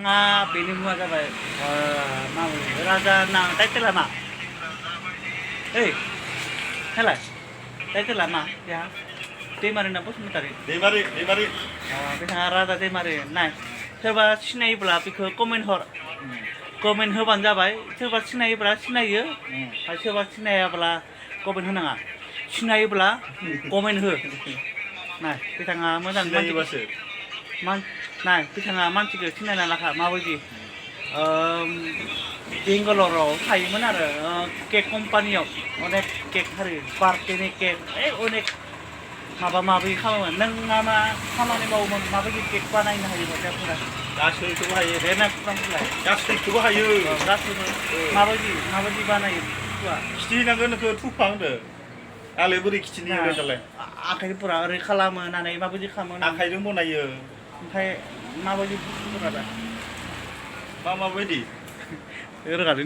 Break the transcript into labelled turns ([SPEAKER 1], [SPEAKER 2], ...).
[SPEAKER 1] बिथाङा बेनि मुङा जाबाय मा बुङो राजा ना टाइटेला मा ओइ हेलाय टाइटेला मा बेहा दैमारि ना बसुमतारी
[SPEAKER 2] दैमारि
[SPEAKER 1] बिथाङा राजा दैमारि नाय सोरबा सिनायोब्ला बेखौ कमेन्ट हर कमेन्ट होबानो जाबाय सोरबा सिनायोब्ला सिनायो आरो सोरबा सिनायाब्ला कमेन्ट होनाङा सिनायोब्ला कमेन्ट हो नाय बिथाङा मोजां
[SPEAKER 2] सिनायोबासो
[SPEAKER 1] नाय बिथाङा मानसिखौ सिनायना लाखा माबायदि बेंगालराव थायोमोन आरो केक कम्पानियाव अनेक केक हारि बार्थडेनि केक अनेक माबा माबि खालामोमोन नों मा खामानि मावोमोन माबायदि केक बानायनो हायो बच्चाफोरा
[SPEAKER 2] गासैखौबो हायो
[SPEAKER 1] देरना खुलांफोरलाय
[SPEAKER 2] गासैखौबो हायो
[SPEAKER 1] गासैबो माबायदि बानायो
[SPEAKER 2] खिथिनांगोन नोंखौ थुफा होनदो आंलाय बोरै खिथिनो हागोन दालाय
[SPEAKER 1] आखाइफोरा ओरै खालामो होननानै माबायदि खालामो
[SPEAKER 2] आखाइजों बनायो
[SPEAKER 1] ओमफ्राय माबायदि बुस्थुफोरा दा
[SPEAKER 2] माबायदि
[SPEAKER 1] रोङा